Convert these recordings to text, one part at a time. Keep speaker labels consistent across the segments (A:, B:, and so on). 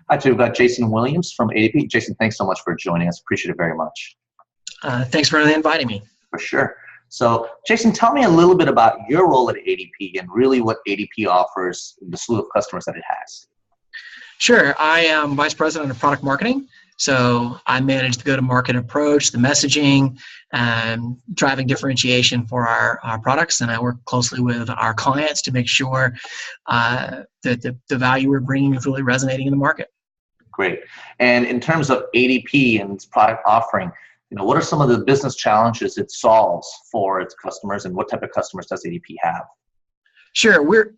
A: Hi, we've got Jason Williams from ADP. Jason, thanks so much for joining us. Appreciate it very much.
B: Thanks for inviting me.
A: For sure. So, Jason, tell me a little bit about your role at ADP and really what ADP offers the slew of customers that it has.
B: Sure. I am Vice President of Product Marketing. So I manage the go-to-market approach, the messaging, driving differentiation for our products. And I work closely with our clients to make sure that the value we're bringing is really resonating in the market.
A: Great. And in terms of ADP and its product offering, what are some of the business challenges it solves for its customers, and what type of customers does ADP have?
B: Sure. We're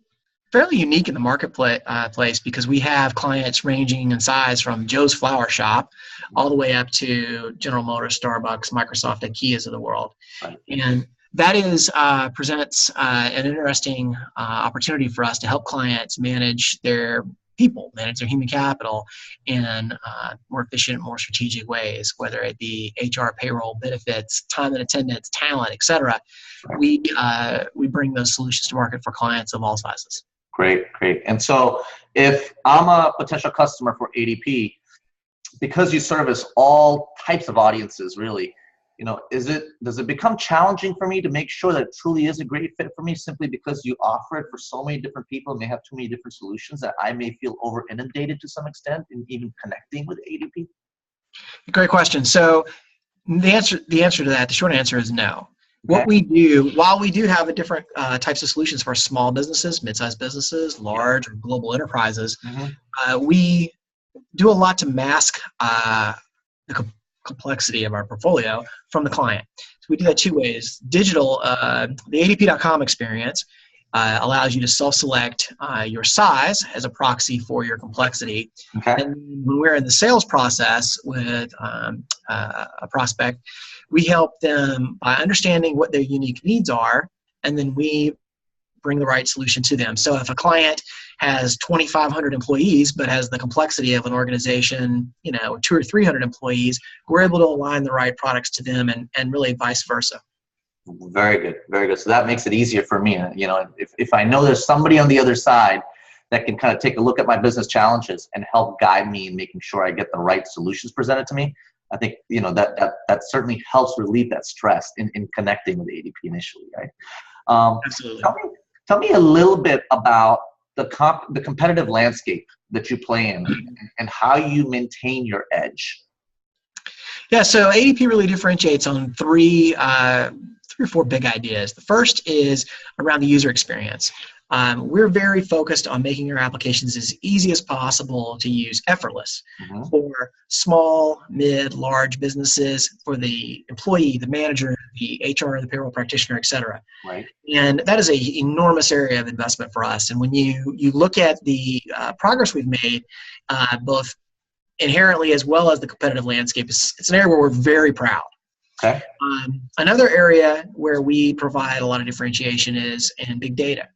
B: fairly unique in the marketplace because we have clients ranging in size from Joe's Flower Shop all the way up to General Motors, Starbucks, Microsoft, IKEAs of the world.
A: Right.
B: And that presents an interesting opportunity for us to help clients manage their people, manage their human capital in more efficient, more strategic ways, whether it be HR, payroll, benefits, time and attendance, talent, et cetera.
A: Right.
B: We bring those solutions to market for clients of all sizes.
A: Great. And so if I'm a potential customer for ADP, because you service all types of audiences, really, does it become challenging for me to make sure that it truly is a great fit for me simply because you offer it for so many different people and they have too many different solutions that I may feel over inundated to some extent in even connecting with ADP?
B: Great question. So the answer to that, the short answer is no.
A: Okay.
B: What we do, while we do have different types of solutions for small businesses, mid-sized businesses, large or global enterprises, we do a lot to mask the complexity of our portfolio from the client. So we do that two ways. Digital, the ADP.com experience allows you to self-select your size as a proxy for your complexity.
A: Okay.
B: And when we're in the sales process with a prospect, we help them by understanding what their unique needs are, and then we bring the right solution to them. So if a client has 2,500 employees but has the complexity of an organization, 200 or 300 employees, we're able to align the right products to them, and really vice versa.
A: Very good. So that makes it easier for me. If I know there's somebody on the other side that can kind of take a look at my business challenges and help guide me in making sure I get the right solutions presented to me, I think that certainly helps relieve that stress in connecting with ADP initially, right?
B: Absolutely.
A: Tell me a little bit about the competitive landscape that you play in and how you maintain your edge.
B: Yeah, so ADP really differentiates on three or four big ideas. The first is around the user experience. We're very focused on making our applications as easy as possible to use, effortless, for small, mid, large businesses, for the employee, the manager, the HR, the payroll practitioner, et cetera.
A: Right.
B: And that is an enormous area of investment for us. And when you look at the progress we've made, both inherently as well as the competitive landscape, it's an area where we're very proud.
A: Okay.
B: Another area where we provide a lot of differentiation is in big data.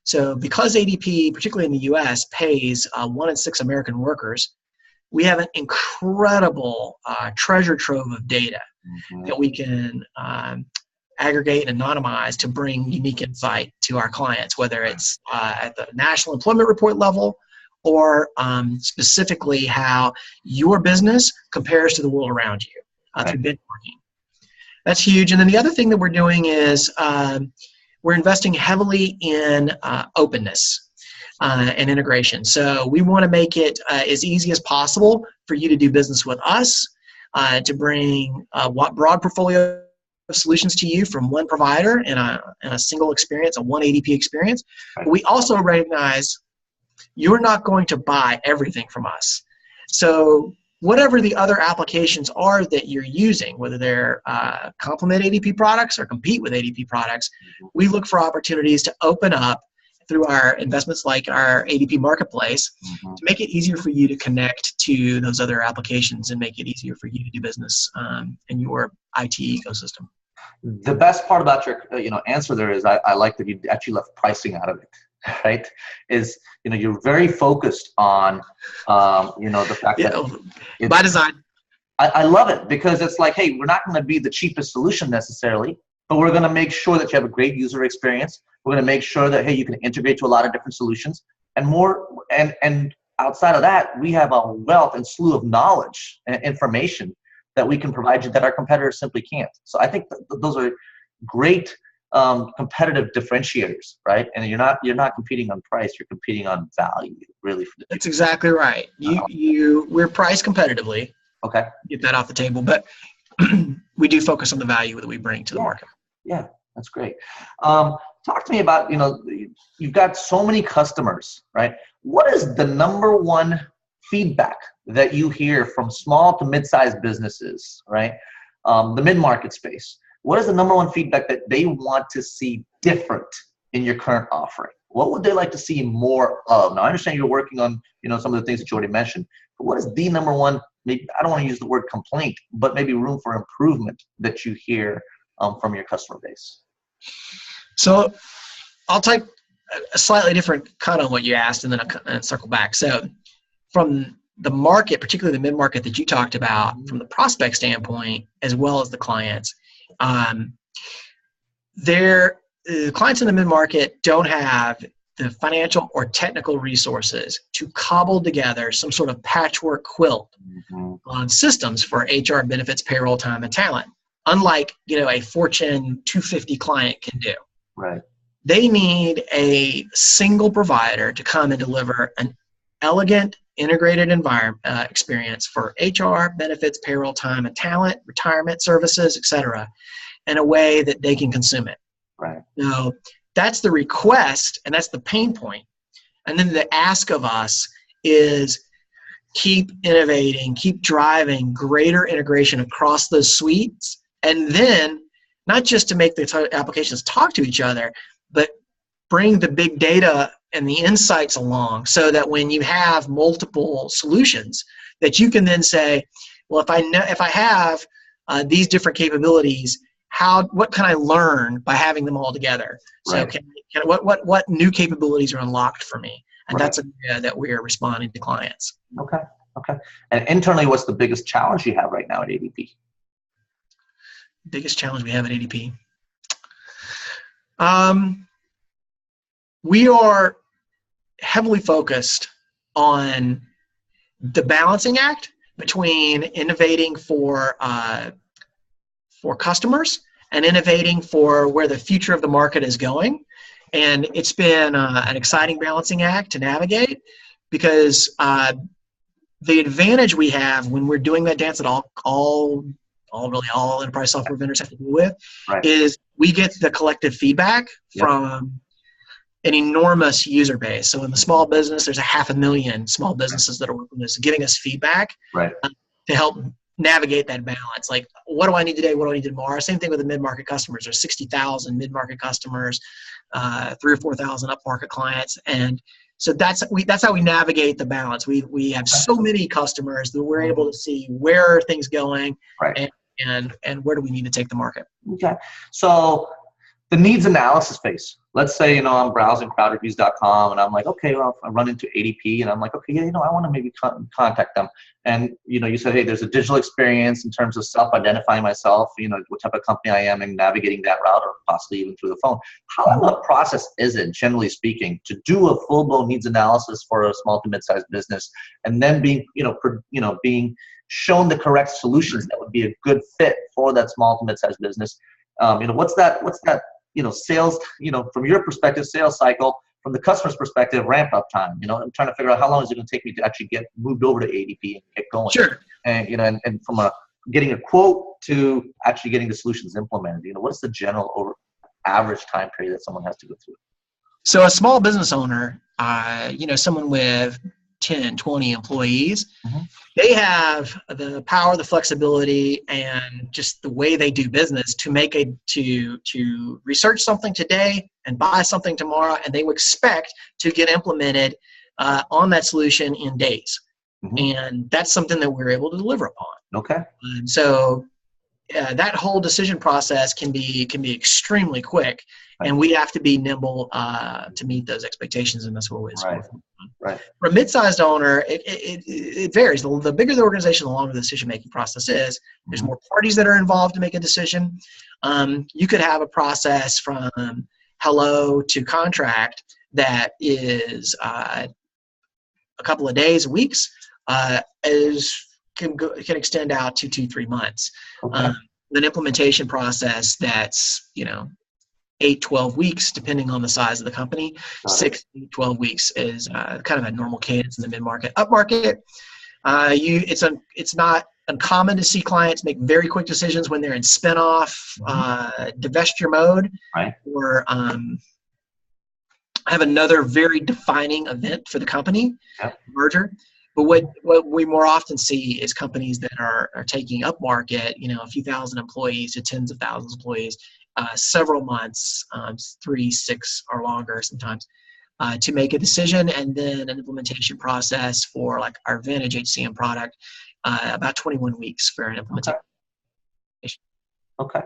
B: So because ADP, particularly in the U.S., pays 1 in 6 American workers, we have an incredible treasure trove of data that we can aggregate and anonymize to bring unique insight to our clients, whether it's at the National Employment Report level or specifically how your business compares to the world around you through benchmarking. That's huge. And then the other thing that we're doing is we're investing heavily in openness and integration. So we want to make it as easy as possible for you to do business with us, to bring a broad portfolio of solutions to you from one provider in a single experience, a one ADP experience. But we also recognize you're not going to buy everything from us. So whatever the other applications are that you're using, whether they're complement ADP products or compete with ADP products, we look for opportunities to open up through our investments like our ADP Marketplace to make it easier for you to connect to those other applications and make it easier for you to do business in your IT ecosystem.
A: The best part about your answer there is I like that you actually left pricing out of it. Right, is you're very focused on the fact that
B: by design.
A: I love it because it's like, hey, we're not going to be the cheapest solution necessarily, but we're going to make sure that you have a great user experience. We're going to make sure that, hey, you can integrate to a lot of different solutions and more. And outside of that, we have a wealth and slew of knowledge and information that we can provide you that our competitors simply can't. So I think those are great competitive differentiators, right? And you're not competing on price; you're competing on value, really.
B: That's exactly right. We're priced competitively.
A: Okay.
B: Get that off the table, but we do focus on the value that we bring to the market.
A: Yeah, that's great. Talk to me about, you've got so many customers, right? What is the number one feedback that you hear from small to mid-sized businesses, right? The mid-market space. What is the number one feedback that they want to see different in your current offering? What would they like to see more of? Now, I understand you're working on, some of the things that you already mentioned, but what is the number one, maybe, I don't want to use the word complaint, but maybe room for improvement that you hear from your customer base?
B: So I'll take a slightly different cut on what you asked and then circle back. So from the market, particularly the mid-market that you talked about, from the prospect standpoint, as well as the clients, the clients in the mid-market don't have the financial or technical resources to cobble together some sort of patchwork quilt on systems for HR, benefits, payroll, time, and talent, unlike a Fortune 250 client can do.
A: Right.
B: They need a single provider to come and deliver an elegant, integrated environment experience for HR, benefits, payroll, time, and talent, retirement services, etc., in a way that they can consume it.
A: Right.
B: So that's the request, and that's the pain point. And then the ask of us is keep innovating, keep driving greater integration across those suites, and then not just to make the applications talk to each other, but bring the big data and the insights along so that when you have multiple solutions, that you can then say, well, if I have these different capabilities, what can I learn by having them all together?
A: Right.
B: So what new capabilities are unlocked for me? And
A: Right.
B: that's an area that we are responding to clients.
A: Okay. And internally, what's the biggest challenge you have right now at ADP?
B: Biggest challenge we have at ADP. We are heavily focused on the balancing act between innovating for customers and innovating for where the future of the market is going. And it's been an exciting balancing act to navigate, because the advantage we have when we're doing that dance that all enterprise software vendors have to deal with,
A: right,
B: is we get the collective feedback from an enormous user base. So in the small business, there's 500,000 small businesses that are working with us, giving us feedback to help navigate that balance. Like, what do I need today? What do I need tomorrow? Same thing with the mid-market customers. There's 60,000 mid-market customers, 3,000 or 4,000 up-market clients. And so that's how we navigate the balance. We have so many customers that we're able to see where are things going, and where do we need to take the market.
A: Okay. So the needs analysis phase. Let's say, I'm browsing crowdreviews.com and I'm like, okay, well, I run into ADP and I'm like, okay, I want to maybe contact them. And, you said, hey, there's a digital experience in terms of self-identifying myself, what type of company I am and navigating that route, or possibly even through the phone. How of a process is it, generally speaking, to do a full-blown needs analysis for a small to mid-sized business, and then being shown the correct solutions that would be a good fit for that small to mid-sized business? What's that sales, from your perspective, sales cycle, from the customer's perspective, ramp up time? I'm trying to figure out how long is it going to take me to actually get moved over to ADP and get going.
B: Sure.
A: And, and from getting a quote to actually getting the solutions implemented, what's the general average time period that someone has to go through?
B: So a small business owner, someone with 10, 20 employees, they have the power, the flexibility, and just the way they do business to research something today and buy something tomorrow, and they would expect to get implemented on that solution in days. And that's something that we're able to deliver upon.
A: Okay.
B: And so that whole decision process can be extremely quick, and we have to be nimble to meet those expectations, and that's what we're
A: Right.
B: For a mid-sized owner, it varies. The bigger the organization, the longer the decision-making process is. There's more parties that are involved to make a decision. You could have a process from hello to contract that is a couple of days, weeks, can extend out to 2-3 months.
A: Okay.
B: An implementation process that's 8-12 weeks, depending on the size of the company. 6-12 weeks is kind of a normal cadence in the mid-market. Upmarket, it's not uncommon to see clients make very quick decisions when they're in spinoff, divestiture mode,
A: right,
B: or have another very defining event for the company, merger. But what we more often see is companies that are taking up market, a few thousand employees to tens of thousands of employees, several months, 3, 6 or longer sometimes, to make a decision, and then an implementation process for like our Vantage HCM product, about 21 weeks for an implementation.
A: Okay.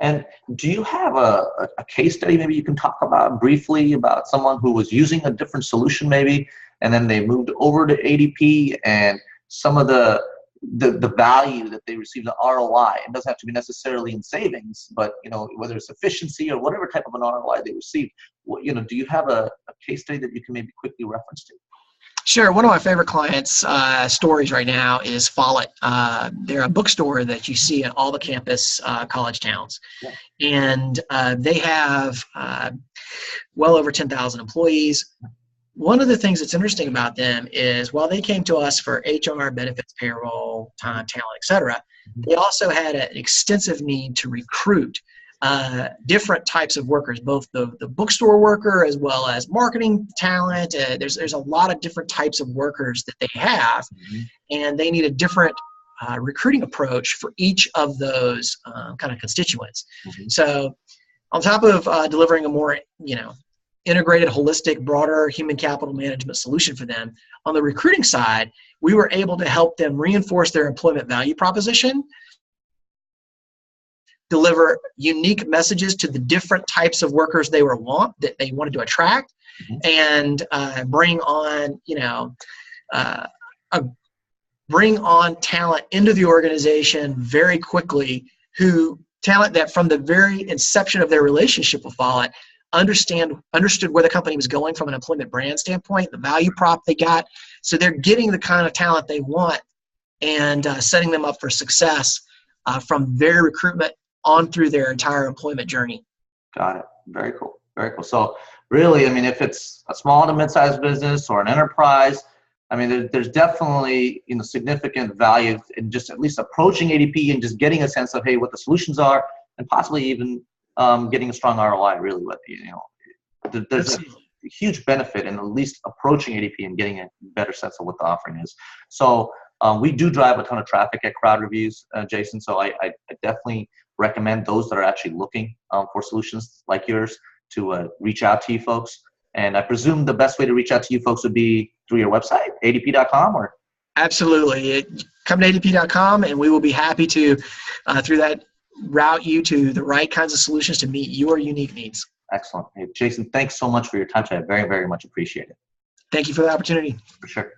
A: And do you have a case study maybe you can talk about briefly about someone who was using a different solution maybe, and then they moved over to ADP, and some of the value that they received, the ROI? It doesn't have to be necessarily in savings, but whether it's efficiency or whatever type of an ROI they received. Do you have a case study that you can maybe quickly reference to?
B: Sure. One of my favorite clients' stories right now is Follett. They're a bookstore that you see in all the campus college towns. Yeah. And they have well over 10,000 employees. One of the things that's interesting about them is while they came to us for HR, benefits, payroll, time, talent, et cetera, they also had an extensive need to recruit different types of workers, both the bookstore worker as well as marketing talent. There's a lot of different types of workers that they have, and they need a different recruiting approach for each of those kind of constituents. So on top of delivering a more integrated, holistic, broader human capital management solution for them, on the recruiting side, we were able to help them reinforce their employment value proposition, deliver unique messages to the different types of workers they wanted to attract, and bring on talent into the organization very quickly, talent that from the very inception of their relationship with Follett understood where the company was going from an employment brand standpoint, the value prop they got. So they're getting the kind of talent they want and setting them up for success from their recruitment on through their entire employment journey.
A: Got it. Very cool. Very cool. So really, if it's a small to mid-sized business or an enterprise, there's definitely significant value in just at least approaching ADP and just getting a sense of, hey, what the solutions are, and possibly even getting a strong ROI. Really, there's a huge benefit in at least approaching ADP and getting a better sense of what the offering is. So we do drive a ton of traffic at Crowd Reviews, Jason. So I definitely recommend those that are actually looking for solutions like yours to reach out to you folks. And I presume the best way to reach out to you folks would be through your website, adp.com, or?
B: Absolutely. Come to adp.com, and we will be happy to, through that, route you to the right kinds of solutions to meet your unique needs.
A: Excellent. Hey, Jason, thanks so much for your time today. I very, very much appreciate it.
B: Thank you for the opportunity.
A: For sure.